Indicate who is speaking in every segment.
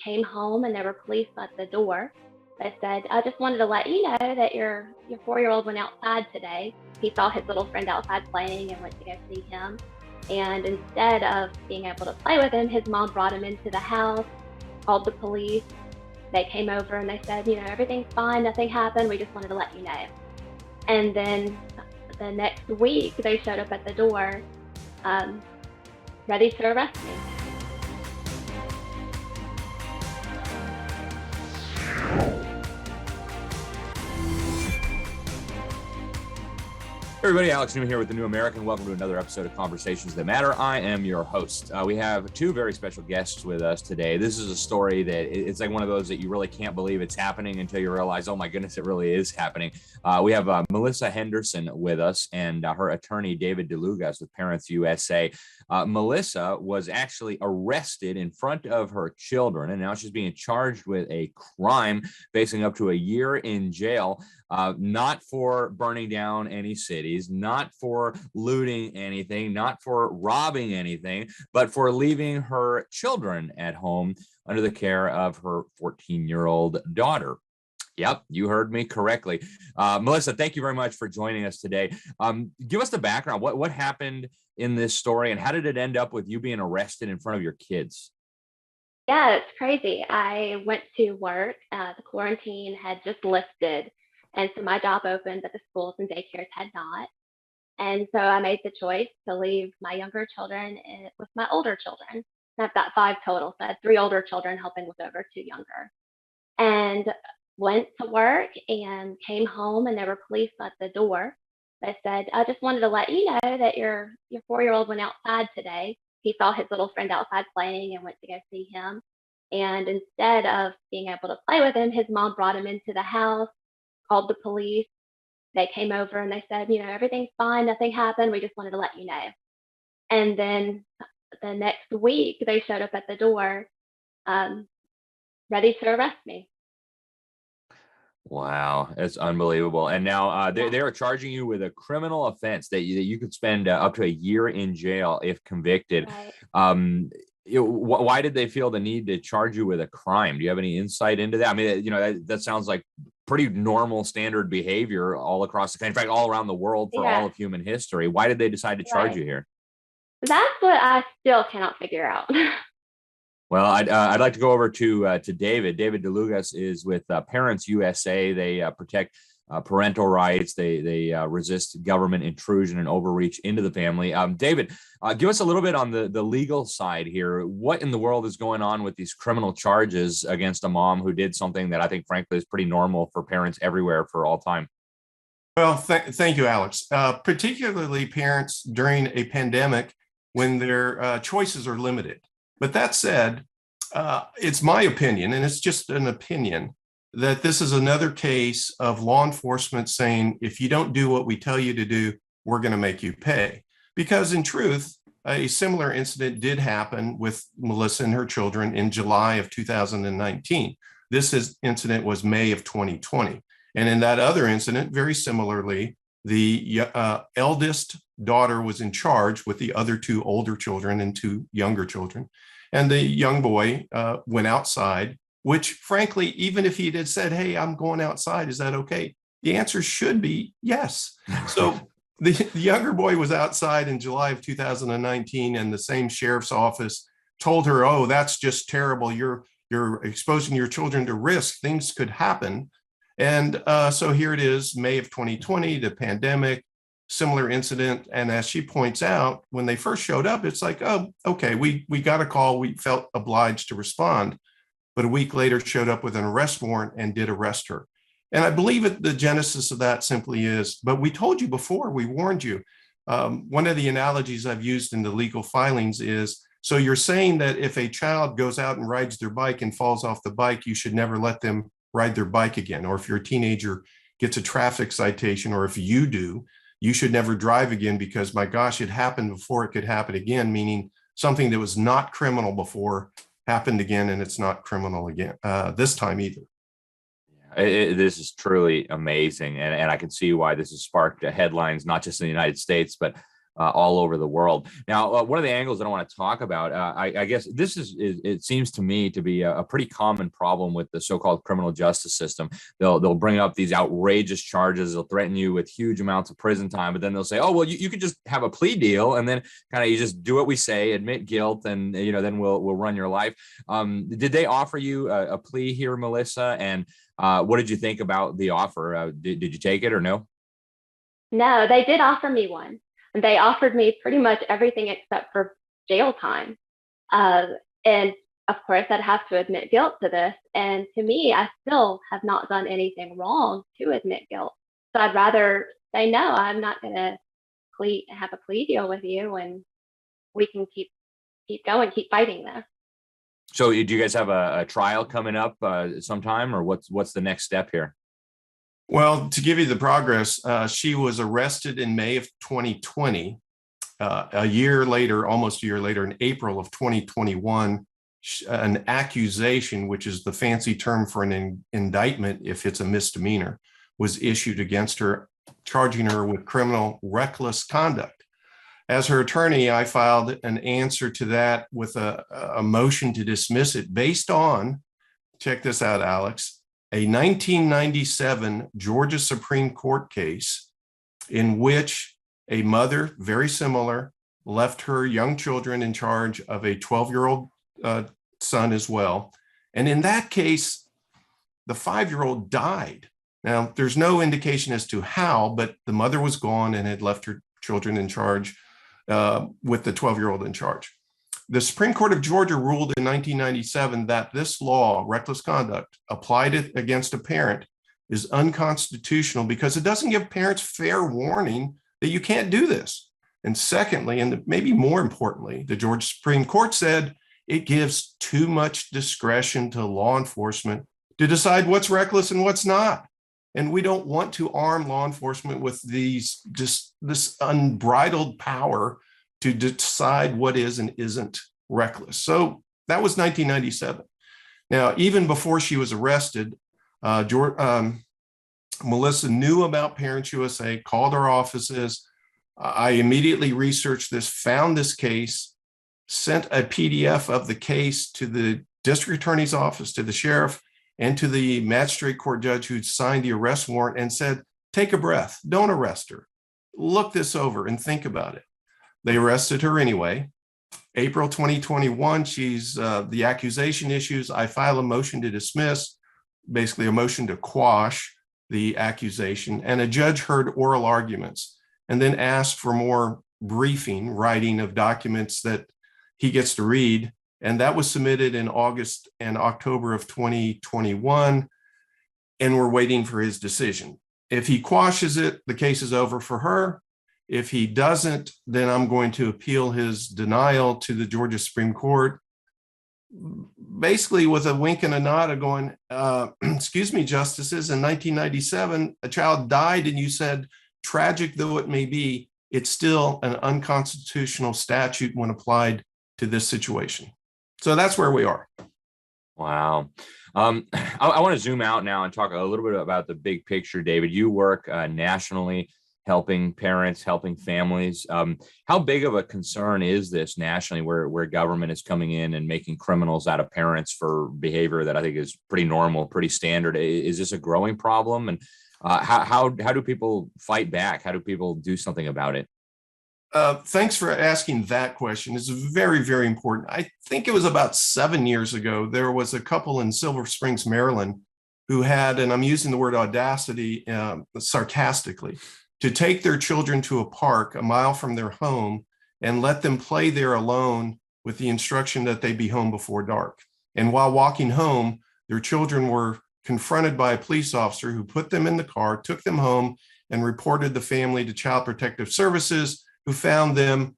Speaker 1: came home and there were police at the door. They said, I just wanted to let you know that your 4-year-old went outside today. He saw his little friend outside playing and went to go see him. And instead of being able to play with him, his mom brought him into the house, called the police. They came over and they said, everything's fine, nothing happened. We just wanted to let you know. And then the next week, they showed up at the door, ready to arrest me.
Speaker 2: Everybody, Alex Newman here with The New American. Welcome to another episode of Conversations That Matter. I am your host. We have two very special guests with us today. This is a story that it's like one of those that you really can't believe it's happening until you realize, oh my goodness, it really is happening. We have Melissa Henderson with us and her attorney, David DeLugas with ParentsUSA. Melissa was actually arrested in front of her children, and now she's being charged with a crime, facing up to a year in jail, not for burning down any cities, not for looting anything, not for robbing anything, but for leaving her children at home under the care of her 14-year-old daughter. Yep, you heard me correctly. Melissa, thank you very much for joining us today. Give us the background. What happened in this story, and how did it end up with you being arrested in front of your kids?
Speaker 1: Yeah, it's crazy. I went to work. The quarantine had just lifted, and so my job opened, but the schools and daycares had not. And so I made the choice to leave my younger children with my older children. I've got 5 total, so I had 3 older children helping with over 2 younger. And went to work and came home and there were police at the door. They said, I just wanted to let you know that your 4-year-old went outside today. He saw his little friend outside playing and went to go see him. And instead of being able to play with him, his mom brought him into the house, called the police. They came over and they said, everything's fine, nothing happened. We just wanted to let you know. And then the next week, they showed up at the door, ready to arrest me.
Speaker 2: Wow, it's unbelievable. And now they are charging you with a criminal offense that you could spend up to a year in jail if convicted.
Speaker 1: Right.
Speaker 2: Why did they feel the need to charge you with a crime? Do you have any insight into that? I mean, that sounds like pretty normal standard behavior all across the country, in fact, all around the world for all of human history. Why did they decide to charge you here?
Speaker 1: That's what I still cannot figure out.
Speaker 2: Well, I'd like to go over to David. David DeLugas is with ParentsUSA. They protect parental rights. They resist government intrusion and overreach into the family. David, give us a little bit on the legal side here. What in the world is going on with these criminal charges against a mom who did something that I think, frankly, is pretty normal for parents everywhere for all time?
Speaker 3: Well, thank you, Alex. Particularly parents during a pandemic when their choices are limited. But that said, it's my opinion, and it's just an opinion, that this is another case of law enforcement saying, if you don't do what we tell you to do, we're going to make you pay. Because in truth, a similar incident did happen with Melissa and her children in July of 2019. This incident was May of 2020. And in that other incident, very similarly, the eldest daughter was in charge with the other 2 older children and 2 younger children. And the young boy went outside, which frankly, even if he had said, hey, I'm going outside, is that okay? The answer should be yes. So the younger boy was outside in July of 2019, and the same sheriff's office told her, oh, that's just terrible. You're exposing your children to risk. Things could happen. And so here it is, May of 2020, the pandemic, similar incident. And as she points out, when they first showed up, it's like, oh, okay, we got a call. We felt obliged to respond. But a week later showed up with an arrest warrant and did arrest her. And I believe the genesis of that simply is, but we told you before, we warned you. One of the analogies I've used in the legal filings is, so you're saying that if a child goes out and rides their bike and falls off the bike, you should never let them ride their bike again. Or if your teenager gets a traffic citation, or if you do, you should never drive again because, my gosh, it happened before it could happen again, meaning something that was not criminal before happened again, and it's not criminal again this time either.
Speaker 2: This is truly amazing, and I can see why this has sparked headlines, not just in the United States, but all over the world. Now, one of the angles that I want to talk about, I guess this is, it seems to me to be a pretty common problem with the so-called criminal justice system. They'll bring up these outrageous charges. They'll threaten you with huge amounts of prison time, but then they'll say, oh, well, you could just have a plea deal, and then kind of you just do what we say, admit guilt, and then we'll run your life. Did they offer you a plea here, Melissa? And what did you think about the offer? Did you take it or no?
Speaker 1: No, they did offer me one. They offered me pretty much everything except for jail time. And of course, I'd have to admit guilt to this. And to me, I still have not done anything wrong to admit guilt. So I'd rather say, no, I'm not going to have a plea deal with you, and we can keep going, keep fighting this.
Speaker 2: So do you guys have a trial coming up sometime, or what's the next step here?
Speaker 3: Well, to give you the progress, she was arrested in May of 2020. A year later, almost a year later, in April of 2021, an accusation, which is the fancy term for an indictment if it's a misdemeanor, was issued against her, charging her with criminal reckless conduct. As her attorney, I filed an answer to that with a motion to dismiss it based on, check this out, Alex, a 1997 Georgia Supreme Court case in which a mother, very similar, left her young children in charge of a 12-year-old son as well. And in that case, the 5-year-old died. Now, there's no indication as to how, but the mother was gone and had left her children in charge with the 12-year-old in charge. The Supreme Court of Georgia ruled in 1997 that this law, reckless conduct, applied it against a parent, is unconstitutional because it doesn't give parents fair warning that you can't do this. And secondly, and maybe more importantly, the Georgia Supreme Court said it gives too much discretion to law enforcement to decide what's reckless and what's not. And we don't want to arm law enforcement with this unbridled power to decide what is and isn't reckless. So that was 1997. Now, even before she was arrested, Melissa knew about ParentsUSA, called our offices. I immediately researched this, found this case, sent a PDF of the case to the district attorney's office, to the sheriff, and to the magistrate court judge who signed the arrest warrant, and said, take a breath, don't arrest her. Look this over and think about it. They arrested her anyway. April 2021, she's the accusation issues. I file a motion to dismiss, basically a motion to quash the accusation, and a judge heard oral arguments and then asked for more briefing, writing of documents that he gets to read. And that was submitted in August and October of 2021, and we're waiting for his decision. If he quashes it, the case is over for her. If he doesn't, then I'm going to appeal his denial to the Georgia Supreme Court, basically with a wink and a nod of going, excuse me, justices, in 1997, a child died, and you said, tragic though it may be, it's still an unconstitutional statute when applied to this situation. So that's where we are.
Speaker 2: Wow. I want to zoom out now and talk a little bit about the big picture, David. You work nationally, helping parents, helping families. How big of a concern is this nationally, where government is coming in and making criminals out of parents for behavior that I think is pretty normal, pretty standard? Is this a growing problem? And how do people fight back? How do people do something about it?
Speaker 3: Thanks for asking that question. It's very, very important. I think it was about 7 years ago, there was a couple in Silver Springs, Maryland, who had, and I'm using the word audacity sarcastically, to take their children to a park a mile from their home and let them play there alone with the instruction that they be home before dark. And while walking home, their children were confronted by a police officer who put them in the car, took them home, and reported the family to Child Protective Services, who found them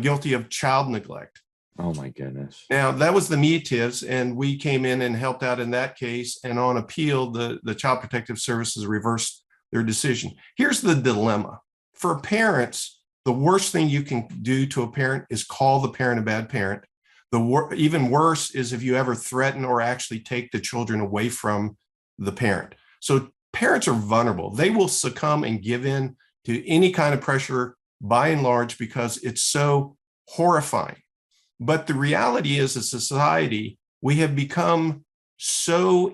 Speaker 3: guilty of child neglect.
Speaker 2: Oh my goodness.
Speaker 3: Now, that was the METIVs, and we came in and helped out in that case. And on appeal, the Child Protective Services reversed their decision. Here's the dilemma. For parents, the worst thing you can do to a parent is call the parent a bad parent. Even worse is if you ever threaten or actually take the children away from the parent. So parents are vulnerable. They will succumb and give in to any kind of pressure by and large because it's so horrifying. But the reality is, as a society, we have become so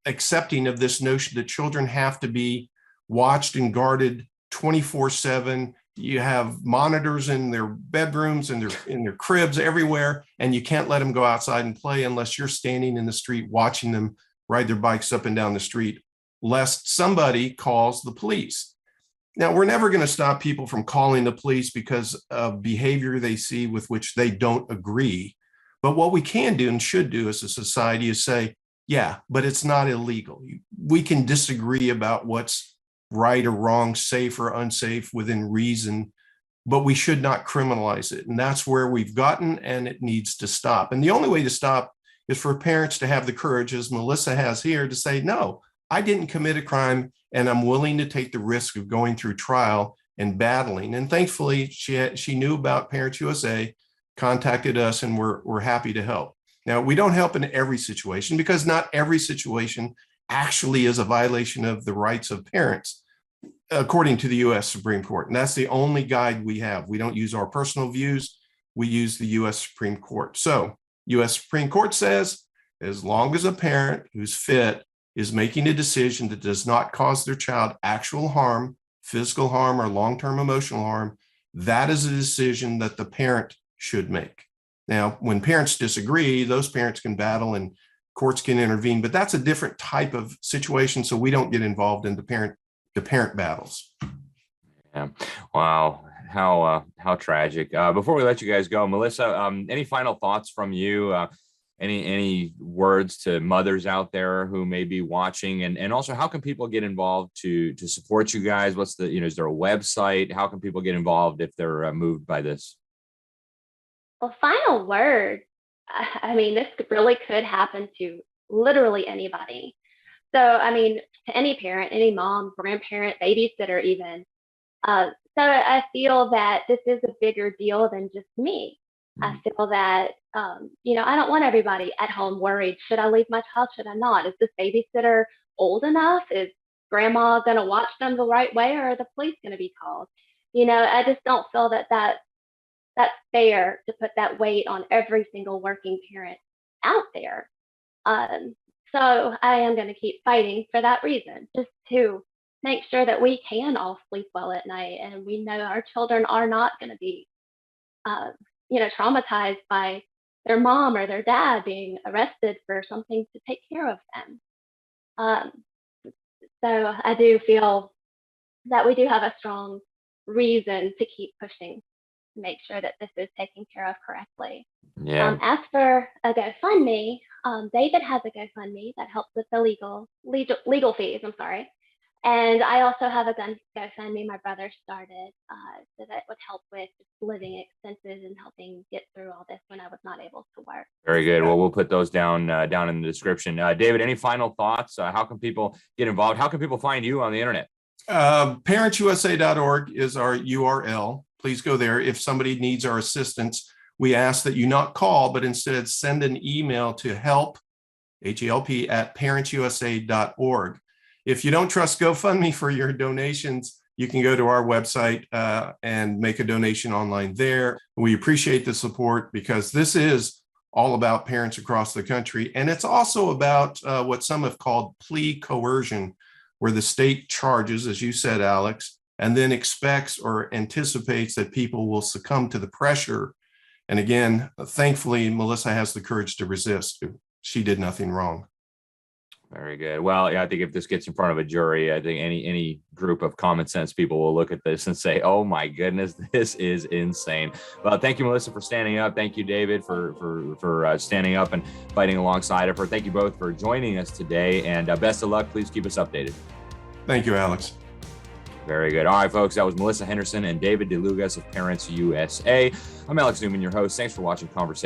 Speaker 3: accepting of this notion that children have to be watched and guarded 24/7. You have monitors in their bedrooms and in their cribs everywhere, and you can't let them go outside and play unless you're standing in the street watching them ride their bikes up and down the street, lest somebody calls the police. Now, we're never going to stop people from calling the police because of behavior they see with which they don't agree. But what we can do and should do as a society is say, yeah, but it's not illegal. We can disagree about what's right or wrong, safe or unsafe within reason, but we should not criminalize it. And that's where we've gotten, and it needs to stop. And the only way to stop is for parents to have the courage, as Melissa has here, to say, no, I didn't commit a crime, and I'm willing to take the risk of going through trial and battling. And thankfully, she knew about ParentsUSA, contacted us, and we're happy to help. Now, we don't help in every situation because not every situation actually is a violation of the rights of parents, according to the U.S. Supreme Court. And that's the only guide we have. We don't use our personal views. We use the U.S. Supreme Court. So U.S. Supreme Court says, as long as a parent who's fit is making a decision that does not cause their child actual harm, physical harm, or long-term emotional harm, that is a decision that the parent should make. Now, when parents disagree, those parents can battle and courts can intervene, but that's a different type of situation, so we don't get involved in the parent battles.
Speaker 2: Yeah. Wow. How tragic. Before we let you guys go, Melissa, any final thoughts from you? Any words to mothers out there who may be watching, and also how can people get involved to support you guys? What's the, is there a website? How can people get involved if they're moved by this?
Speaker 1: Well, final word. I mean, this really could happen to literally anybody. So, I mean, to any parent, any mom, grandparent, babysitter, even. So I feel that this is a bigger deal than just me. I feel that, I don't want everybody at home worried. Should I leave my child? Should I not? Is this babysitter old enough? Is grandma going to watch them the right way, or are the police going to be called? I just don't feel that that's fair to put that weight on every single working parent out there. So I am going to keep fighting for that reason, just to make sure that we can all sleep well at night, and we know our children are not going to be, traumatized by their mom or their dad being arrested for something to take care of them. So I do feel that we do have a strong reason to keep pushing to make sure that this is taken care of correctly.
Speaker 2: Yeah.
Speaker 1: As for a GoFundMe, David has a GoFundMe that helps with the legal fees. I'm sorry. And I also have a GoFundMe my brother started, so that would help with just living expenses and helping get through all this when I was not able to work.
Speaker 2: Very good. Well, we'll put those down in the description. David, any final thoughts? How can people get involved? How can people find you on the internet?
Speaker 3: ParentsUSA.org is our URL. Please go there. If somebody needs our assistance, we ask that you not call, but instead send an email to help, HELP, at ParentsUSA.org. If you don't trust GoFundMe for your donations, you can go to our website and make a donation online there. We appreciate the support because this is all about parents across the country. And it's also about what some have called plea coercion, where the state charges, as you said, Alex, and then expects or anticipates that people will succumb to the pressure. And again, thankfully, Melissa has the courage to resist. She did nothing wrong.
Speaker 2: Very good. Well, yeah, I think if this gets in front of a jury, I think any group of common sense people will look at this and say, "Oh my goodness, this is insane." Well, thank you, Melissa, for standing up. Thank you, David, for standing up and fighting alongside of her. Thank you both for joining us today, and best of luck. Please keep us updated.
Speaker 3: Thank you, Alex.
Speaker 2: Very good. All right, folks, that was Melissa Henderson and David DeLugas of ParentsUSA. I'm Alex Newman, your host. Thanks for watching Conversation.